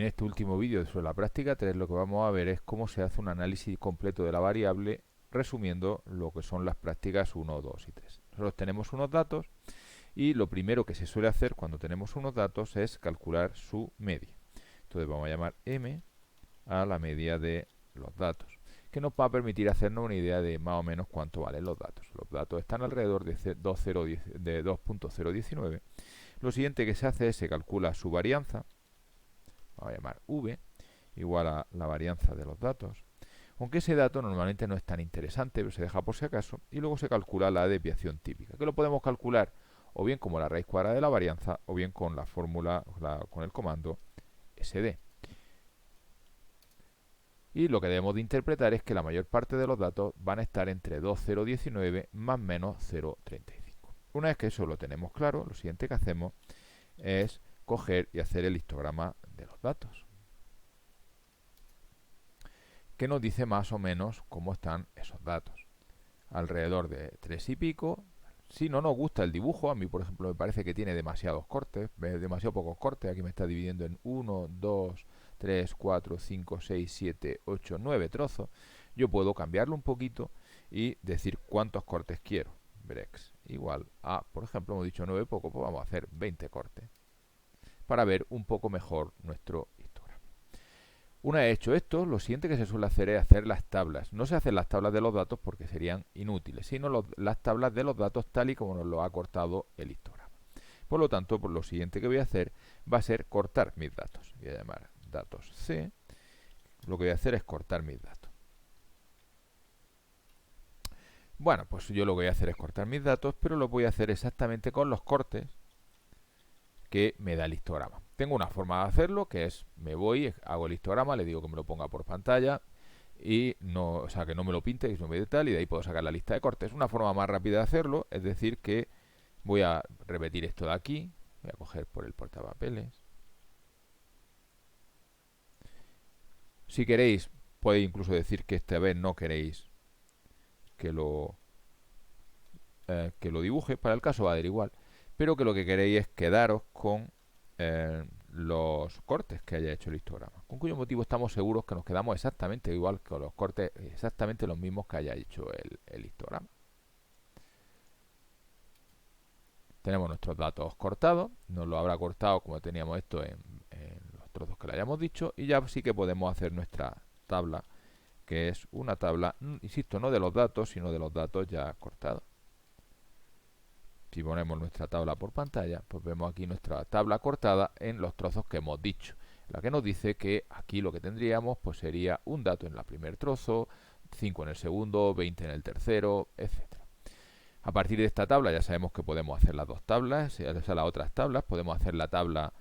En este último vídeo sobre la práctica 3 lo que vamos a ver es cómo se hace un análisis completo de la variable resumiendo lo que son las prácticas 1, 2 y 3. Nosotros tenemos unos datos y lo primero que se suele hacer cuando tenemos unos datos es calcular su media. Entonces vamos a llamar m a la media de los datos, que nos va a permitir hacernos una idea de más o menos cuánto valen los datos. Los datos están alrededor de 2.019. Lo siguiente que se hace es se calcula su varianza, vamos a llamar v, igual a la varianza de los datos, aunque ese dato normalmente no es tan interesante, pero se deja por si acaso, y luego se calcula la desviación típica, que lo podemos calcular o bien como la raíz cuadrada de la varianza, o bien con la fórmula, con el comando sd. Y lo que debemos de interpretar es que la mayor parte de los datos van a estar entre 2,019 más menos 0,35. Una vez que eso lo tenemos claro, lo siguiente que hacemos es coger y hacer el histograma de los datos, que nos dice más o menos cómo están esos datos. Alrededor de 3 y pico. Si no nos gusta el dibujo, a mí por ejemplo me parece que tiene demasiados cortes, demasiado pocos cortes, aquí me está dividiendo en 1, 2, 3, 4, 5, 6, 7, 8, 9 trozos. Yo puedo cambiarlo un poquito y decir cuántos cortes quiero. Brex igual a, por ejemplo, hemos dicho 9 poco, pues vamos a hacer 20 cortes para ver un poco mejor nuestro histograma. Una vez hecho esto, lo siguiente que se suele hacer es hacer las tablas. No se hacen las tablas de los datos porque serían inútiles, sino las tablas de los datos tal y como nos lo ha cortado el histograma. Por lo tanto, pues lo siguiente que voy a hacer va a ser cortar mis datos. Voy a llamar datos C. Lo que voy a hacer es cortar mis datos. Bueno, pues yo lo que voy a hacer es cortar mis datos, pero lo voy a hacer exactamente con los cortes que me da el histograma. Tengo una forma de hacerlo, que es, me voy, hago el histograma, le digo que me lo ponga por pantalla, y no, o sea, que no me lo pinte, que no me dé tal, y de ahí puedo sacar la lista de cortes. Una forma más rápida de hacerlo, es decir, que voy a repetir esto de aquí, voy a coger por el portapapeles. Si queréis, podéis incluso decir que esta vez no queréis que lo dibuje, para el caso va a dar igual, pero que lo que queréis es quedaros con los cortes que haya hecho el histograma, con cuyo motivo estamos seguros que nos quedamos exactamente igual con los cortes, exactamente los mismos que haya hecho el histograma. Tenemos nuestros datos cortados, nos lo habrá cortado como teníamos esto en los trozos que le hayamos dicho, y ya sí que podemos hacer nuestra tabla, que es una tabla, insisto, no de los datos, sino de los datos ya cortados. Si ponemos nuestra tabla por pantalla, pues vemos aquí nuestra tabla cortada en los trozos que hemos dicho, la que nos dice que aquí lo que tendríamos pues sería un dato en el primer trozo, 5 en el segundo, 20 en el tercero, etc. A partir de esta tabla ya sabemos que podemos hacer las dos tablas, o sea, las otras tablas, podemos hacer la tabla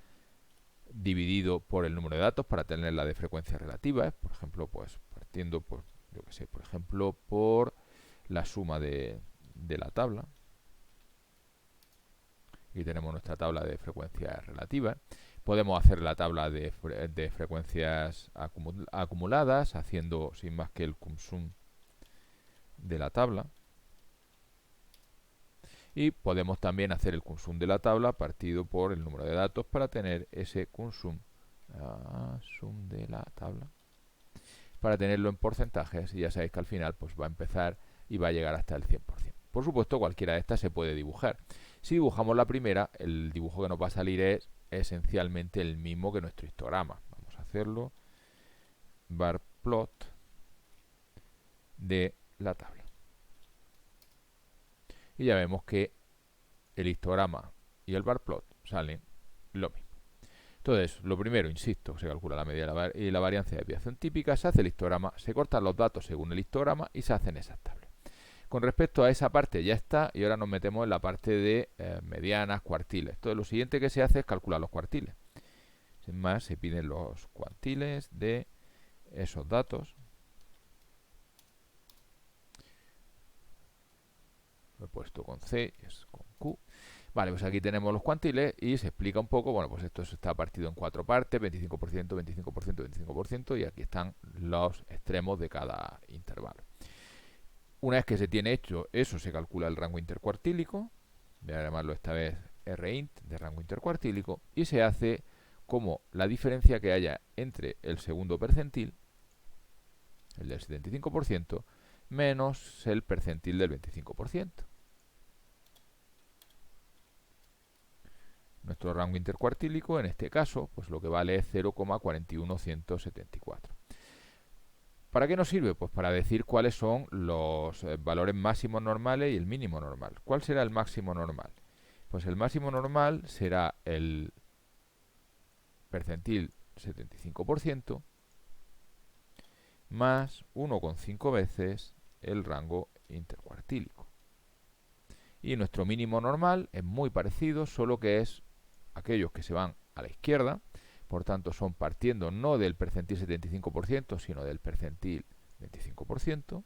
dividido por el número de datos para tener la de frecuencias relativas, por ejemplo, pues partiendo por, yo que sé, por ejemplo, por la suma de la tabla. Aquí tenemos nuestra tabla de frecuencias relativas. Podemos hacer la tabla de frecuencias acumuladas, haciendo sin más que el consum de la tabla. Y podemos también hacer el consum de la tabla partido por el número de datos para tener ese consum sum de la tabla, para tenerlo en porcentajes, y ya sabéis que al final pues va a empezar y va a llegar hasta el 100%. Por supuesto, cualquiera de estas se puede dibujar. Si dibujamos la primera, el dibujo que nos va a salir es esencialmente el mismo que nuestro histograma. Vamos a hacerlo. Bar plot de la tabla. Y ya vemos que el histograma y el bar plot salen lo mismo. Entonces, lo primero, insisto, se calcula la media y la varianza de desviación típica, se hace el histograma, se cortan los datos según el histograma y se hacen esas tablas. Con respecto a esa parte ya está, y ahora nos metemos en la parte de medianas, cuartiles. Entonces lo siguiente que se hace es calcular los cuartiles. Sin más, se piden los cuartiles de esos datos. Lo he puesto con C, es con Q. Vale, pues aquí tenemos los cuantiles y se explica un poco, bueno, pues esto está partido en 4 partes, 25%, 25%, 25%, y aquí están los extremos de cada intervalo. Una vez que se tiene hecho eso, se calcula el rango intercuartílico, voy a llamarlo esta vez rint de rango intercuartílico, y se hace como la diferencia que haya entre el segundo percentil, el del 75%, menos el percentil del 25%. Nuestro rango intercuartílico, en este caso, pues lo que vale es 0,41174. ¿Para qué nos sirve? Pues para decir cuáles son los valores máximos normales y el mínimo normal. ¿Cuál será el máximo normal? Pues el máximo normal será el percentil 75% más 1,5 veces el rango intercuartílico. Y nuestro mínimo normal es muy parecido, solo que es aquellos que se van a la izquierda, por tanto son partiendo no del percentil 75%, sino del percentil 25%,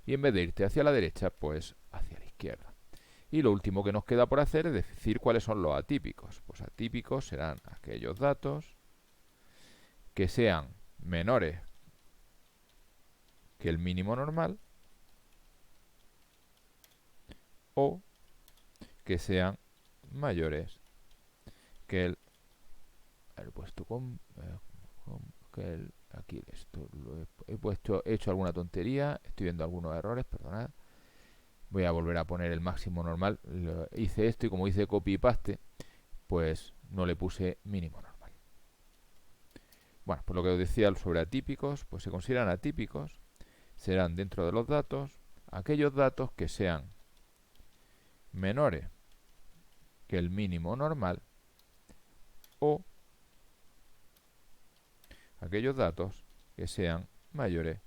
y en vez de irte hacia la derecha, pues hacia la izquierda. Y lo último que nos queda por hacer es decir cuáles son los atípicos. Pues atípicos serán aquellos datos que sean menores que el mínimo normal o que sean mayores que el aquí esto lo he hecho alguna tontería, estoy viendo algunos errores, perdonad. Voy a volver a poner el máximo normal. Hice esto y como hice copy y paste, pues no le puse mínimo normal. Bueno, pues lo que os decía sobre atípicos, pues se consideran atípicos, serán dentro de los datos aquellos datos que sean menores que el mínimo normal o aquellos datos que sean mayores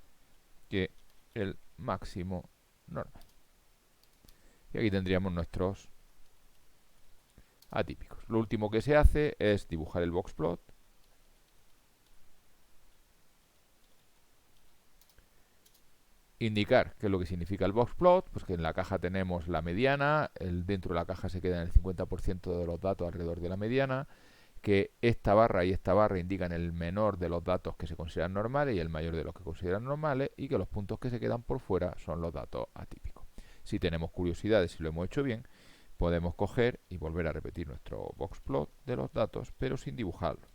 que el máximo normal. Y aquí tendríamos nuestros atípicos. Lo último que se hace es dibujar el boxplot. Indicar qué es lo que significa el boxplot, pues que en la caja tenemos la mediana, dentro de la caja se queda en el 50% de los datos alrededor de la mediana, que esta barra y esta barra indican el menor de los datos que se consideran normales y el mayor de los que consideran normales, y que los puntos que se quedan por fuera son los datos atípicos. Si tenemos curiosidad de si lo hemos hecho bien, podemos coger y volver a repetir nuestro boxplot de los datos, pero sin dibujarlo.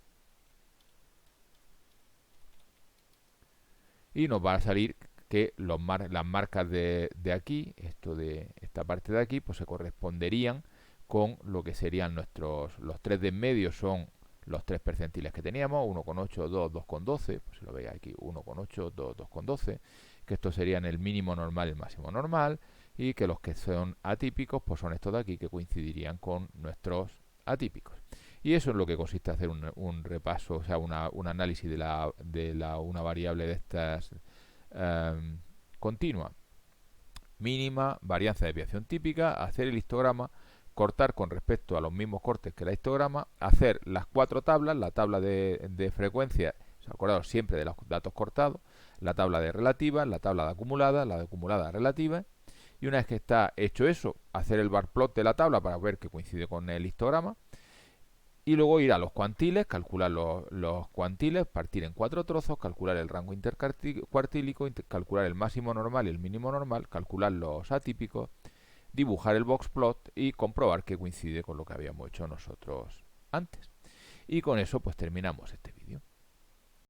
Y nos va a salir que las marcas de aquí, esta parte de aquí, pues se corresponderían con lo que serían los 3 de en medio son los 3 percentiles que teníamos, 1,8, 2, 2,12, pues si lo veis aquí, 1,8, 2, 2,12, que estos serían el mínimo normal y el máximo normal, y que los que son atípicos, pues son estos de aquí, que coincidirían con nuestros atípicos. Y eso es lo que consiste en hacer un repaso, o sea, un análisis de una variable de estas continua, mínima, varianza de desviación típica, hacer el histograma, cortar con respecto a los mismos cortes que el histograma, hacer las 4 tablas, la tabla de frecuencia, acordaos siempre de los datos cortados, la tabla de relativa, la tabla de acumulada, la de acumulada relativa, y una vez que está hecho eso, hacer el bar plot de la tabla para ver que coincide con el histograma, y luego ir a los cuantiles, calcular los cuantiles, partir en 4 trozos, calcular el rango intercuartílico, calcular el máximo normal y el mínimo normal, calcular los atípicos, dibujar el boxplot y comprobar que coincide con lo que habíamos hecho nosotros antes. Y con eso pues terminamos este vídeo.